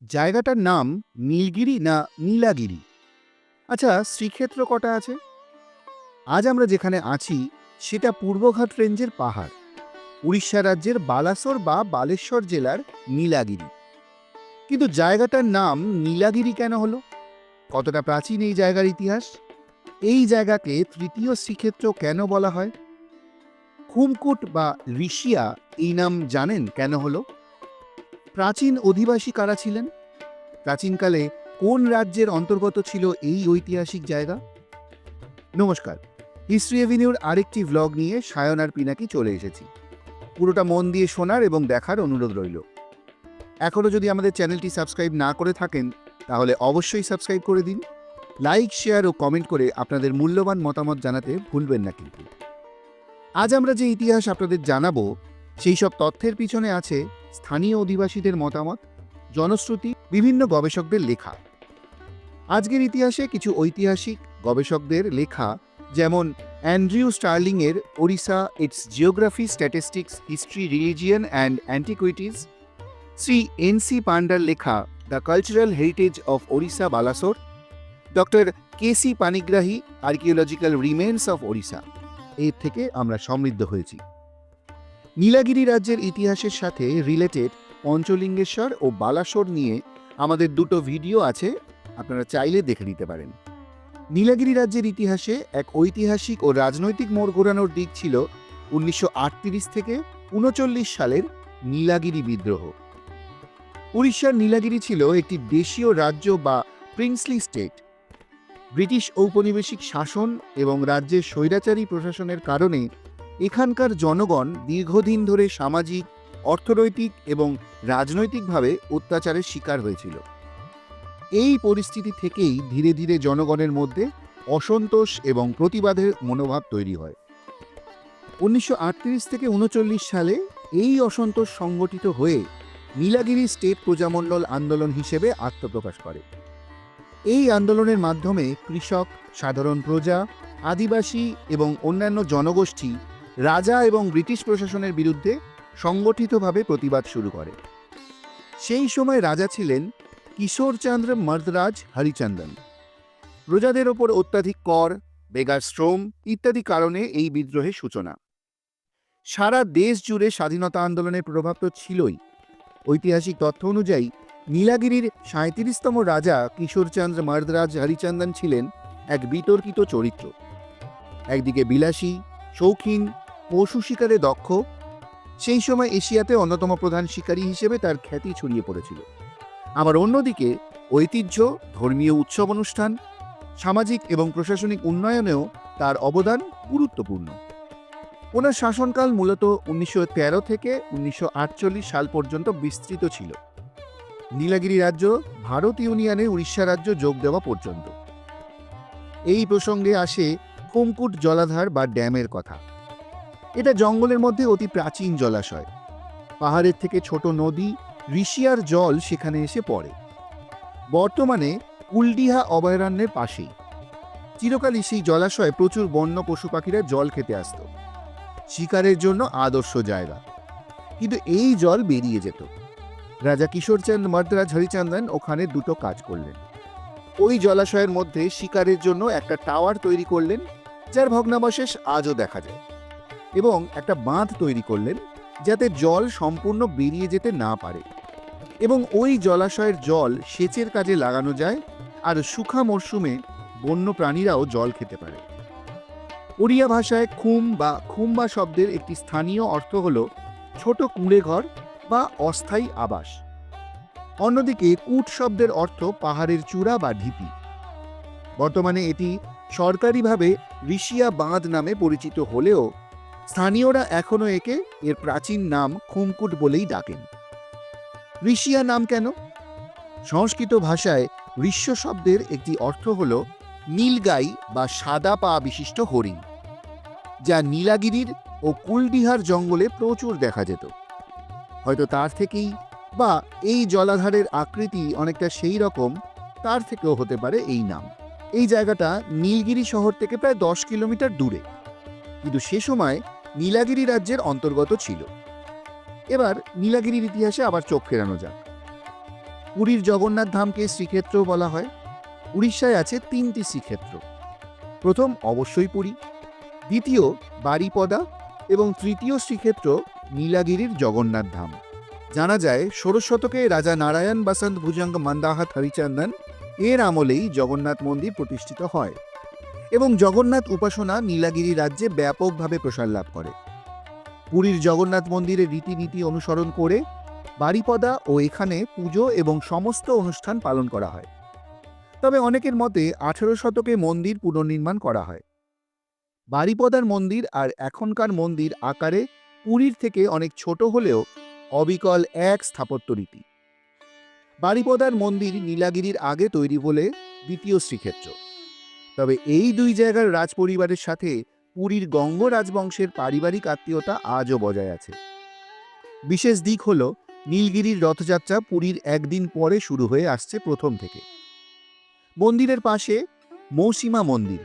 জায়গাটার নাম নীলগিরি না নীলাগিরি? আচ্ছা, শ্রীক্ষেত্র কটা আছে? আজ আমরা যেখানে আছি সেটা পূর্বঘাট রেঞ্জের পাহাড়, উড়িষ্যা রাজ্যের বালাসোর বা বালেশ্বর জেলার নীলাগিরি। কিন্তু জায়গাটার নাম নীলাগিরি কেন হলো? কতটা প্রাচীন এই জায়গার ইতিহাস? এই জায়গাকে তৃতীয় শ্রীক্ষেত্র কেন বলা হয়? খুমকুট বা ঋষিয়া এই নাম জানেন কেন হলো? প্রাচীন অধিবাসী কারা ছিলেন? প্রাচীনকালে কোন রাজ্যের অন্তর্গত ছিল এই ঐতিহাসিক জায়গা? নমস্কার, হিস্ট্রি এভিনিউর আরেকটি ভ্লগ নিয়ে সায়ন আর পিনাকি চলে এসেছি। পুরোটা মন দিয়ে শোনার এবং দেখার অনুরোধ রইল। এখনও যদি আমাদের চ্যানেলটি সাবস্ক্রাইব না করে থাকেন তাহলে অবশ্যই সাবস্ক্রাইব করে দিন। লাইক, শেয়ার ও কমেন্ট করে আপনাদের মূল্যবান মতামত জানাতে ভুলবেন না কিন্তু। আজ আমরা যে ইতিহাস আপনাদের জানাবো সেই সব তথ্যের পিছনে আছে স্থানীয় অধিবাসীদের মতামত, জনশ্রুতি, বিভিন্ন গবেষকদের লেখা। আজকের ইতিহাসে কিছু ঐতিহাসিক গবেষকদের লেখা, যেমন অ্যান্ড্রিউ স্টার্লিংয়ের Odisha, its geography, statistics, history, religion and antiquities, Shri N C. পান্ডার লেখা the cultural heritage of Odisha Balasore, doctor K C. Panigrahi archaeological remains of Odisha, এর থেকে আমরা সমৃদ্ধ হয়েছি। নীলাগিরি রাজ্যের ইতিহাসের সাথে রিলেটেড পঞ্চলিঙ্গেশ্বর ও বালাসোর নিয়ে আমাদের দুটো ভিডিও আছে, আপনারা চাইলে দেখে নিতে পারেন। নীলাগিরি রাজ্যের ইতিহাসে এক ঐতিহাসিক ও রাজনৈতিক মোড় ঘোরানোর দিক ছিল 1938 থেকে 39 সালের নীলাগিরি বিদ্রোহ। উড়িষ্যার নীলাগিরি ছিল একটি দেশীয় রাজ্য বা প্রিন্সলি স্টেট। ব্রিটিশ ঔপনিবেশিক শাসন এবং রাজ্যের স্বৈরাচারী প্রশাসনের কারণে এখানকার জনগণ দীর্ঘদিন ধরে সামাজিক, অর্থনৈতিক এবং রাজনৈতিকভাবে অত্যাচারের শিকার হয়েছিল। এই পরিস্থিতি থেকেই ধীরে ধীরে জনগণের মধ্যে অসন্তোষ এবং প্রতিবাদের মনোভাব তৈরি হয়। 1938 থেকে 39 সালে এই অসন্তোষ সংগঠিত হয়ে নীলাগিরি স্টেট প্রজামণ্ডল আন্দোলন হিসেবে আত্মপ্রকাশ করে। এই আন্দোলনের মাধ্যমে কৃষক, সাধারণ প্রজা, আদিবাসী এবং অন্যান্য জনগোষ্ঠী রাজা এবং ব্রিটিশ প্রশাসনের বিরুদ্ধে সংগঠিতভাবে প্রতিবাদ শুরু করে। সেই সময় রাজা ছিলেন কিশোরচন্দ্র মর্দরাজ হরিচন্দন। প্রজাদের ওপর অত্যাধিক কর, বেগার শ্রম ইত্যাদি কারণে এই বিদ্রোহের সূচনা। সারা দেশ জুড়ে স্বাধীনতা আন্দোলনের প্রভাব তো ছিলই। ঐতিহাসিক তথ্য অনুযায়ী নীলাগিরির 37তম রাজা কিশোরচন্দ্র মর্দরাজ হরিচন্দন ছিলেন এক বিতর্কিত চরিত্র। একদিকে বিলাসী, শৌখিন, পশু শিকারে দক্ষ, সেই সময় এশিয়াতে অন্যতম প্রধান শিকারী হিসেবে তার খ্যাতি ছড়িয়ে পড়েছিল। আবার অন্যদিকে ঐতিহ্য, ধর্মীয় উৎসব অনুষ্ঠান, সামাজিক এবং প্রশাসনিক উন্নয়নেও তার অবদান গুরুত্বপূর্ণ। ওনার শাসনকাল মূলত 1913 থেকে 1948 সাল পর্যন্ত বিস্তৃত ছিল। নীলাগিরি রাজ্য ভারত ইউনিয়নে উড়িষ্যা রাজ্য যোগ দেওয়া পর্যন্ত। এই প্রসঙ্গে আসে খুমকুট জলাধার বা ড্যামের কথা। এটা জঙ্গলের মধ্যে অতি প্রাচীন জলাশয়। পাহাড়ের থেকে ছোট নদী ঋষিয়ার জল সেখানে এসে পড়ে। বর্তমানে কুলডিহা অভয়ারণ্যের পাশেই। চিরকালই সেই জলাশয়ে প্রচুর বন্য পশু পাখিরা জল খেতে আসত। শিকারের জন্য আদর্শ জায়গা। কিন্তু এই জল বেরিয়ে যেত। রাজা কিশোরচন্দ্র মর্দরাজ হরিচন্দন ওখানে দুটো কাজ করলেন। ওই জলাশয়ের মধ্যে শিকারের জন্য একটা টাওয়ার তৈরি করলেন, যার ভগ্নাবশেষ আজও দেখা যায়, এবং একটা বাঁধ তৈরি করলেন যাতে জল সম্পূর্ণ বেরিয়ে যেতে না পারে, এবং ওই জলাশয়ের জল সেচের কাজে লাগানো যায়, আর শুখা মরশুমে বন্য প্রাণীরাও জল খেতে পারে। ওড়িয়া ভাষায় খুম্বা শব্দের একটি স্থানীয় অর্থ হল ছোট কুঁড়ে ঘর বা অস্থায়ী আবাস। অন্যদিকে কুট শব্দের অর্থ পাহাড়ের চূড়া বা ঢিপি। বর্তমানে এটি সরকারিভাবে ঋষিয়া বাঁধ নামে পরিচিত হলেও স্থানীয়রা এখনও একে এর প্রাচীন নাম খুমকুট বলেই ডাকেন। ঋষিয়া নাম কেন? সংস্কৃত ভাষায় ঋষ্য শব্দের একটি অর্থ হল নীলগাই বা সাদা পা বিশিষ্ট হরিণ, যা নীলাগিরির ও কুলডিহার জঙ্গলে প্রচুর দেখা যেত। হয়তো তার থেকেই, বা এই জলাধারের আকৃতি অনেকটা সেই রকম, তার থেকেও হতে পারে এই নাম। এই জায়গাটা নীলগিরি শহর থেকে প্রায় 10 কিলোমিটার দূরে, কিন্তু সে সময় নীলাগিরি রাজ্যের অন্তর্গত ছিল। এবার নীলাগিরির ইতিহাসে আবার চোখ ফেরানো যাক। পুরীর জগন্নাথ ধামকে শ্রীক্ষেত্রও বলা হয়। উড়িষ্যায় আছে 3টি শ্রীক্ষেত্র। প্রথম অবশ্যই পুরী, দ্বিতীয় বারিপদা এবং তৃতীয় শ্রীক্ষেত্র নীলাগিরির জগন্নাথ ধাম। জানা যায় 16 শতকে রাজা নারায়ণ বসন্ত ভুজঙ্গ মন্দাহাত হরিচন্দন এর আমলেই জগন্নাথ মন্দির প্রতিষ্ঠিত হয় এবং জগন্নাথ উপাসনা নীলাগিরি রাজ্যে ব্যাপকভাবে প্রসার লাভ করে। পুরীর জগন্নাথ মন্দিরের রীতিনীতি অনুসরণ করে বারিপদা ও এখানে পুজো এবং সমস্ত অনুষ্ঠান পালন করা হয়। তবে অনেকের মতে 18 শতকে মন্দির পুনর্নির্মাণ করা হয়। বারিপদার মন্দির আর এখনকার মন্দির আকারে পুরীর থেকে অনেক ছোট হলেও অবিকল এক স্থাপত্য রীতি। বারিপদার মন্দির নীলাগিরির আগে তৈরি বলে দ্বিতীয় শ্রীক্ষেত্র। তবে এই দুই জায়গার রাজপরিবারের সাথে পুরীর গঙ্গ রাজবংশের পারিবারিক আত্মীয়তা আজও বজায় আছে। বিশেষ দিক হল নীলগিরির রথযাত্রা পুরীর একদিন পরে শুরু হয়ে আসছে প্রথম থেকে। মন্দিরের পাশে মৌসীমা মন্দির,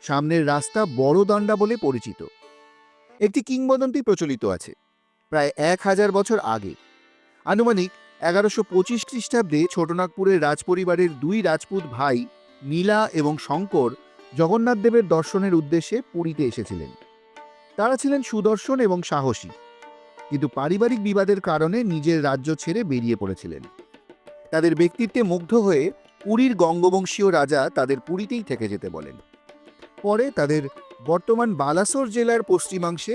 সামনের রাস্তা বড়দণ্ডা বলে পরিচিত। একটি কিংবদন্তি প্রচলিত আছে প্রায় 1000 বছর আগে, আনুমানিক 1125 খ্রিস্টাব্দে ছোটনাগপুরের রাজপরিবারের 2 রাজপুত ভাই নীলা এবং শঙ্কর জগন্নাথ দেবের দর্শনের উদ্দেশ্যে পুরীতে এসেছিলেন। তারা ছিলেন সুদর্শন এবং সাহসী, কিন্তু পারিবারিক বিবাদের কারণে নিজের রাজ্য ছেড়ে বেরিয়ে পড়েছিলেন। তাদের ব্যক্তিত্বে মুগ্ধ হয়ে পুরীর গঙ্গবংশীয় রাজা তাদের পুরীতেই থেকে যেতে বলেন। পরে তাদের বর্তমান বালাসোর জেলার পশ্চিমাংশে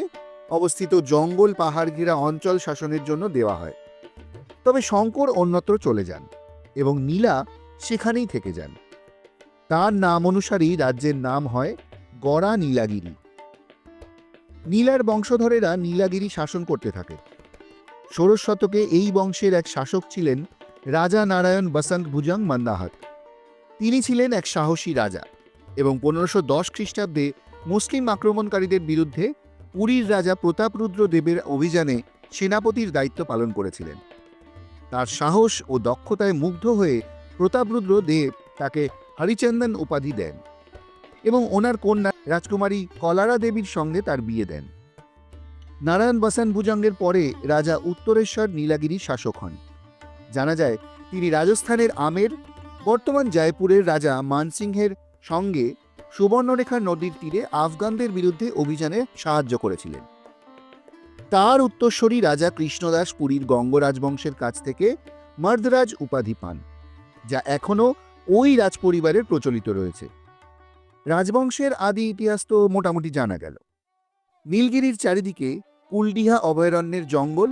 অবস্থিত জঙ্গল পাহাড় ঘেরা অঞ্চল শাসনের জন্য দেওয়া হয়। তবে শঙ্কর অন্যত্র চলে যান এবং নীলা সেখানেই থেকে যান। তার নাম অনুসারেই রাজ্যের নাম হয় গড়া নীলাগিরি। নীলার বংশধরেরা নীলাগিরি শাসন করতে থাকে। 16 শতকে এই বংশের এক শাসক ছিলেন রাজা নারায়ণ বসন্ত ভুজঙ্গ মন্দাহাত। তিনি ছিলেন এক সাহসী রাজা এবং 1510 খ্রিস্টাব্দে মুসলিম আক্রমণকারীদের বিরুদ্ধে পুরীর রাজা প্রতাপরুদ্র দেবের অভিযানে সেনাপতির দায়িত্ব পালন করেছিলেন। তার সাহস ও দক্ষতায় মুগ্ধ হয়ে প্রতাপরুদ্র দেব তাকে হরিচন্দন উপাধি দেন এবং ওনার কন্যা রাজকুমারী কলারা দেবীর সঙ্গে তার বিয়ে দেন। নারায়ণ বসন্ত ভুজঙ্গের পরে রাজা উত্তরেশ্বর নীলাগিরির শাসক হন। জানা যায় তিনি রাজস্থানের আমের, বর্তমান জয়পুরের রাজা মানসিংহের সঙ্গে সুবর্ণরেখা নদীর তীরে আফগানদের বিরুদ্ধে অভিযানে সাহায্য করেছিলেন। তার উত্তরসূরি রাজা কৃষ্ণদাস পুরীর গঙ্গ রাজবংশের কাছ থেকে মর্দরাজ উপাধি পান, যা এখনও ওই রাজপরিবারের প্রচলিত রয়েছে। রাজবংশের আদি ইতিহাস তো মোটামুটি জানা গেল। নীলগিরির চারিদিকে কুলডিহা অভয়ারণ্যের জঙ্গল,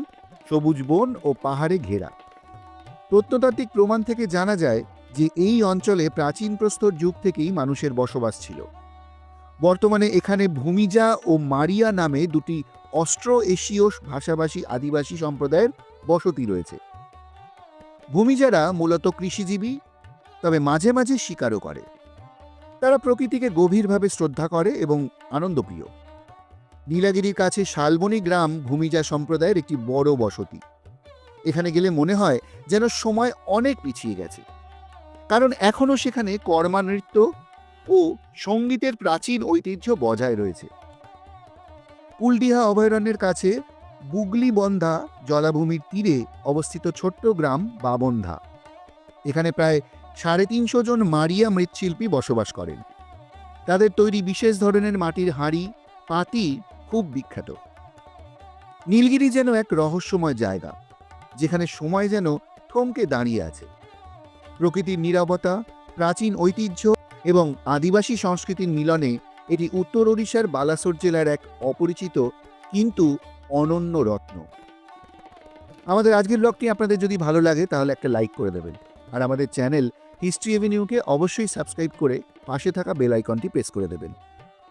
সবুজ বন ও পাহাড়ে ঘেরা। প্রত্নতাত্ত্বিক প্রমাণ থেকে জানা যায় যে এই অঞ্চলে প্রাচীন প্রস্তর যুগ থেকেই মানুষের বসবাস ছিল। বর্তমানে এখানে ভূমিজা ও মারিয়া নামে 2টি অস্ট্রো এশীয় ভাষাভাষী আদিবাসী সম্প্রদায়ের বসতি রয়েছে। ভূমিজারা মূলত কৃষিজীবী, তবে মাঝে মাঝে শিকারও করে। তারা প্রকৃতিকে গভীরভাবে শ্রদ্ধা করে এবং আনন্দপ্রিয়। নীলাগিরির কাছে শালবনী গ্রাম ভূমিজা সম্প্রদায়ের একটি বড় বসতি। এখানে গেলে মনে হয় যেন সময় অনেক পিছিয়ে গেছে, কারণ এখনও সেখানে কর্মা নৃত্য ও সঙ্গীতের প্রাচীন ঐতিহ্য বজায় রয়েছে। কুলডিহা অভয়ারণ্যের কাছে বুগলিবন্ধা জলাভূমির তীরে অবস্থিত ছোট্ট গ্রাম বাবন্ধা। এখানে প্রায় 350 জন মারিয়া মৃৎশিল্পী বসবাস করেন। তাদের তৈরি বিশেষ ধরনের মাটির হাঁড়ি, পাতি খুব বিখ্যাত। নীলগিরি যেন এক রহস্যময় জায়গা, যেখানে সময় যেন থমকে দাঁড়িয়ে আছে। প্রকৃতির নীরবতা, প্রাচীন ঐতিহ্য এবং আদিবাসী সংস্কৃতির মিলনে এটি উত্তর ওড়িশার বালাসোর জেলার এক অপরিচিত কিন্তু অনন্য রত্ন। আমাদের আজকের ব্লগটি আপনাদের যদি ভালো লাগে তাহলে একটা লাইক করে দেবেন, আর আমাদের চ্যানেল হিস্ট্রি এভিনিউকে অবশ্যই সাবস্ক্রাইব করে পাশে থাকা বেল আইকনটি প্রেস করে দেবেন।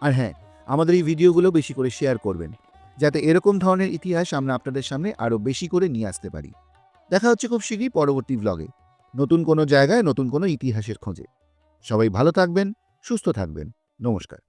আর হ্যাঁ, আমাদের এই ভিডিওগুলো বেশি করে শেয়ার করবেন, যাতে এরকম ধরনের ইতিহাস আমরা আপনাদের সামনে আরও বেশি করে নিয়ে আসতে পারি। দেখা হচ্ছে খুব শীঘ্রই পরবর্তী ব্লগে, নতুন কোনো জায়গায় নতুন কোনো ইতিহাসের খোঁজে। সবাই ভালো থাকবেন, সুস্থ থাকবেন। নমস্কার।